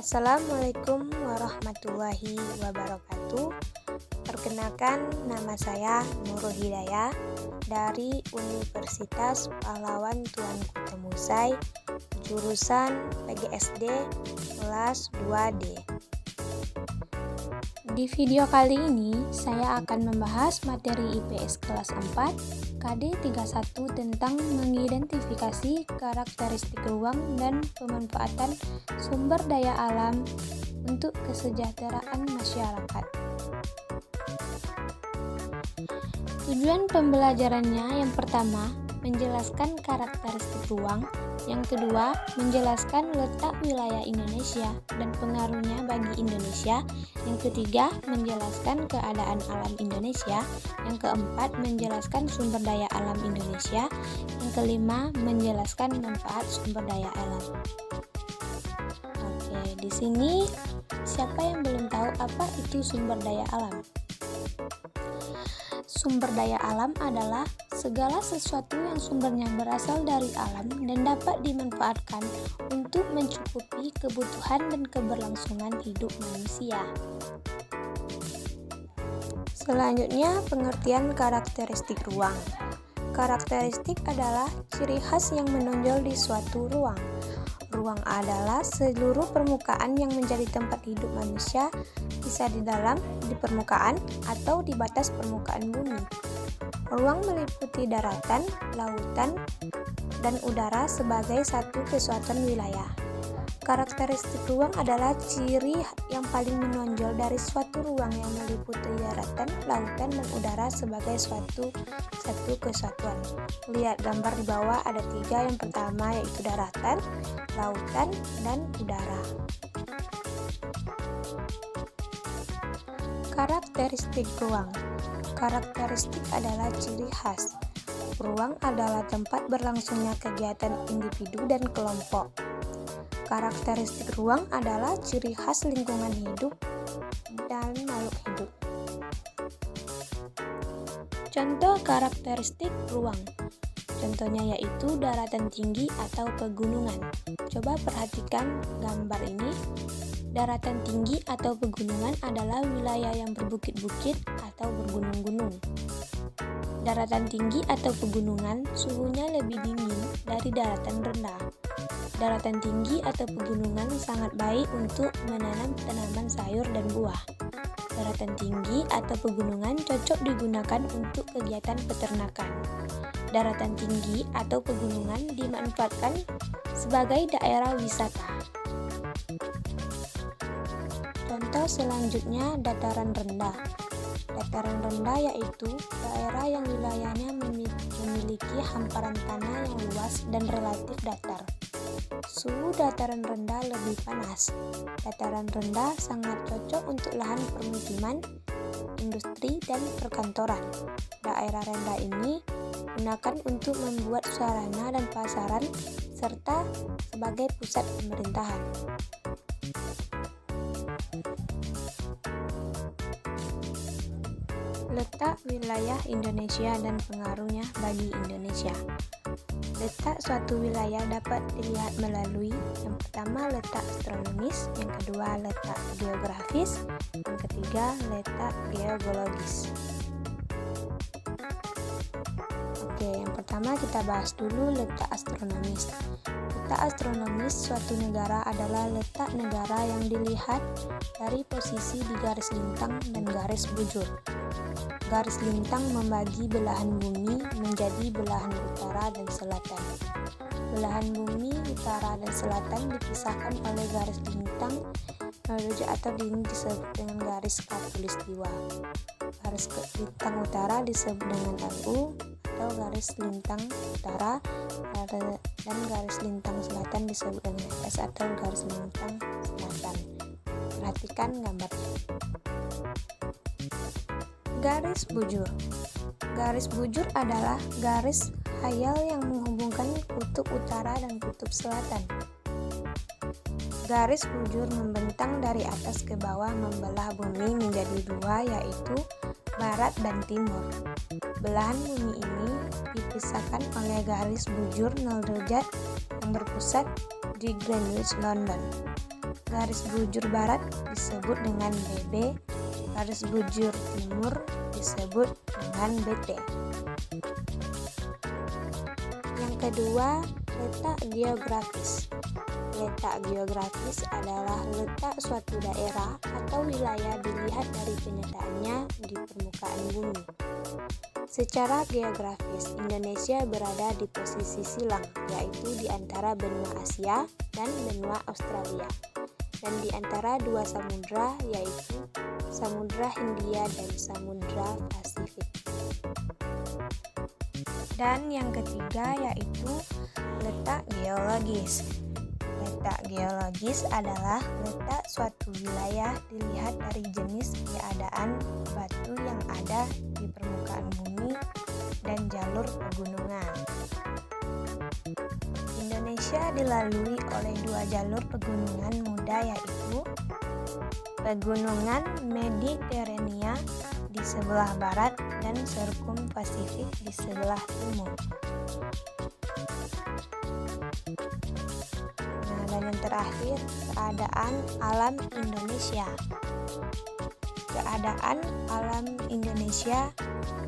Assalamualaikum warahmatullahi wabarakatuh. Perkenalkan, nama saya Nurul Hidayah dari Universitas Pahlawan Tuanku Temusai, jurusan PGSD kelas 2D. Di video kali ini, saya akan membahas materi IPS kelas 4 KD 31 tentang mengidentifikasi karakteristik ruang dan pemanfaatan sumber daya alam untuk kesejahteraan masyarakat. Tujuan pembelajarannya yang pertama, menjelaskan karakteristik ruang. Yang kedua, menjelaskan letak wilayah Indonesia dan pengaruhnya bagi Indonesia. Yang ketiga, menjelaskan keadaan alam Indonesia. Yang keempat, menjelaskan sumber daya alam Indonesia. Yang kelima, menjelaskan manfaat sumber daya alam. Oke, di sini siapa yang belum tahu apa itu sumber daya alam? Sumber daya alam adalah segala sesuatu yang sumbernya berasal dari alam dan dapat dimanfaatkan untuk mencukupi kebutuhan dan keberlangsungan hidup manusia. Selanjutnya, pengertian karakteristik ruang. Karakteristik adalah ciri khas yang menonjol di suatu ruang. Ruang adalah seluruh permukaan yang menjadi tempat hidup manusia, bisa di dalam, di permukaan, atau di batas permukaan bumi. Ruang meliputi daratan, lautan, dan udara sebagai satu kesatuan wilayah. Karakteristik ruang adalah ciri yang paling menonjol dari suatu ruang yang meliputi daratan, lautan, dan udara sebagai satu kesatuan. Lihat gambar di bawah, ada 3. Yang pertama yaitu daratan, lautan, dan udara. Karakteristik ruang. Karakteristik adalah ciri khas. Ruang adalah tempat berlangsungnya kegiatan individu dan kelompok. Karakteristik ruang adalah ciri khas lingkungan hidup dan makhluk hidup. Contoh karakteristik ruang. Contohnya yaitu daratan tinggi atau pegunungan. Coba perhatikan gambar ini. Daratan tinggi atau pegunungan adalah wilayah yang berbukit-bukit atau bergunung-gunung. Daratan tinggi atau pegunungan suhunya lebih dingin dari daratan rendah. Daratan tinggi atau pegunungan sangat baik untuk menanam tanaman sayur dan buah. Daratan tinggi atau pegunungan cocok digunakan untuk kegiatan peternakan. Daratan tinggi atau pegunungan dimanfaatkan sebagai daerah wisata. Contoh selanjutnya, dataran rendah. Dataran rendah yaitu daerah yang wilayahnya memiliki hamparan tanah yang luas dan relatif datar. Suhu dataran rendah lebih panas. Dataran rendah sangat cocok untuk lahan permukiman, industri, dan perkantoran. Daerah rendah ini digunakan untuk membuat sarana dan pasaran serta sebagai pusat pemerintahan. Letak wilayah Indonesia dan pengaruhnya bagi Indonesia. Letak suatu wilayah dapat dilihat melalui yang pertama letak astronomis, yang kedua letak geografis, yang ketiga letak geologis. Oke, yang pertama kita bahas dulu letak astronomis. Letak astronomis suatu negara adalah letak negara yang dilihat dari posisi di garis lintang dan garis bujur. Garis lintang membagi belahan bumi menjadi belahan utara dan selatan. Belahan bumi utara dan selatan dipisahkan oleh garis lintang atau ini disebut dengan garis khatulistiwa. Garis lintang utara disebut dengan LU atau garis lintang utara, dan garis lintang selatan disebut dengan S atau garis lintang selatan. Perhatikan gambarnya. Garis bujur. Garis bujur adalah garis khayal yang menghubungkan kutub utara dan kutub selatan. Garis bujur membentang dari atas ke bawah membelah bumi menjadi 2, yaitu barat dan timur. Belahan bumi ini dipisahkan oleh garis bujur 0 derajat yang berpusat di Greenwich, London. garis bujur barat disebut dengan BB, garis bujur timur disebut dengan BT. Yang kedua, letak geografis. Letak geografis adalah letak suatu daerah atau wilayah dilihat dari penyataannya di permukaan bumi. Secara geografis, Indonesia berada di posisi silang, yaitu di antara benua Asia dan benua Australia, dan di antara dua samudra, yaitu Samudra Hindia dan Samudra Pasifik. Dan yang ketiga yaitu letak geologis. Letak geologis adalah letak suatu wilayah dilihat dari jenis keadaan batu yang ada di permukaan bumi dan jalur pegunungan. Indonesia dilalui oleh dua jalur pegunungan muda, yaitu Pegunungan Mediterania di sebelah barat dan Serkum Pasifik di sebelah timur. Dan yang terakhir, keadaan alam Indonesia. Keadaan alam Indonesia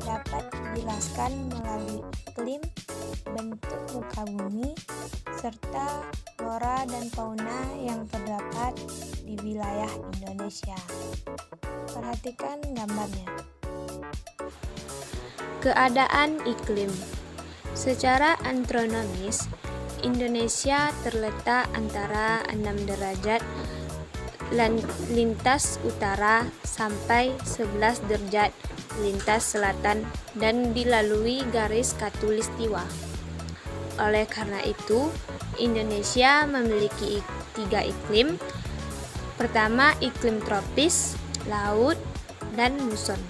dapat dijelaskan melalui iklim, bentuk muka bumi, serta flora dan fauna yang terdapat di wilayah Indonesia. Perhatikan gambarnya. Keadaan iklim. Secara astronomis, Indonesia terletak antara 6 derajat lintas utara sampai 11 derajat lintas selatan dan dilalui garis khatulistiwa. Oleh karena itu, Indonesia memiliki 3 iklim. Pertama, iklim tropis, laut, dan muson.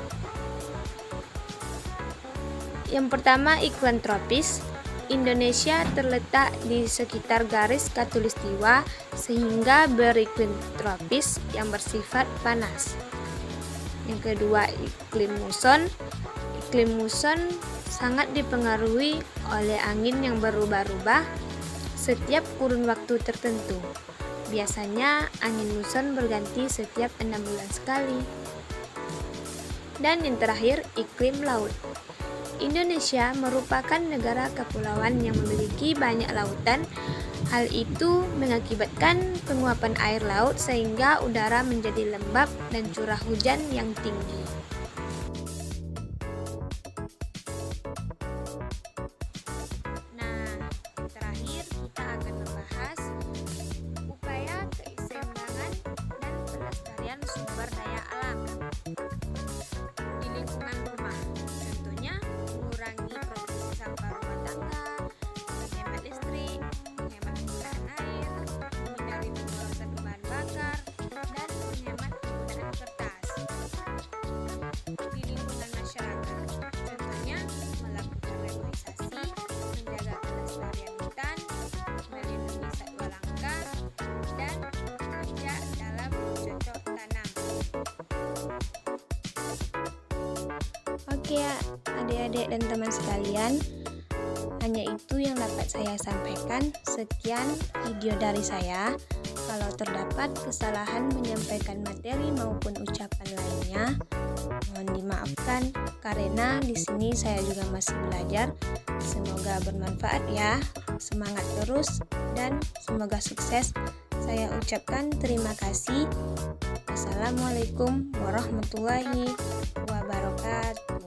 Yang pertama, iklim tropis. Indonesia terletak di sekitar garis khatulistiwa sehingga beriklim tropis yang bersifat panas. Yang kedua, iklim muson. Iklim muson sangat dipengaruhi oleh angin yang berubah-ubah setiap kurun waktu tertentu. Biasanya angin muson berganti setiap 6 bulan sekali. Dan yang terakhir, iklim laut. Indonesia merupakan negara kepulauan yang memiliki banyak lautan. Hal itu mengakibatkan penguapan air laut sehingga udara menjadi lembab dan curah hujan yang tinggi. Nah, terakhir kita akan membahas upaya keseimbangan dan pelestarian sumber daya alam di lingkungan rumah. Contohnya, mengurangi produksi sampah rumah tangga, menghemat listrik, menghemat penggunaan air, menghindari pemborosan bahan bakar, dan menghemat penggunaan kertas. Di lingkungan masyarakat, contohnya melakukan reboisasi, menjaga kelestarian hutan, melindungi satwa langka, dan bijak dalam bercocok tanam. Oke ya, adik-adik dan teman sekalian, hanya itu yang dapat saya sampaikan. Sekian video dari saya. Kalau terdapat kesalahan menyampaikan materi maupun ucapan lainnya, mohon dimaafkan karena di sini saya juga masih belajar. Semoga bermanfaat ya. Semangat terus dan semoga sukses. Saya ucapkan terima kasih. Wassalamualaikum warahmatullahi wabarakatuh.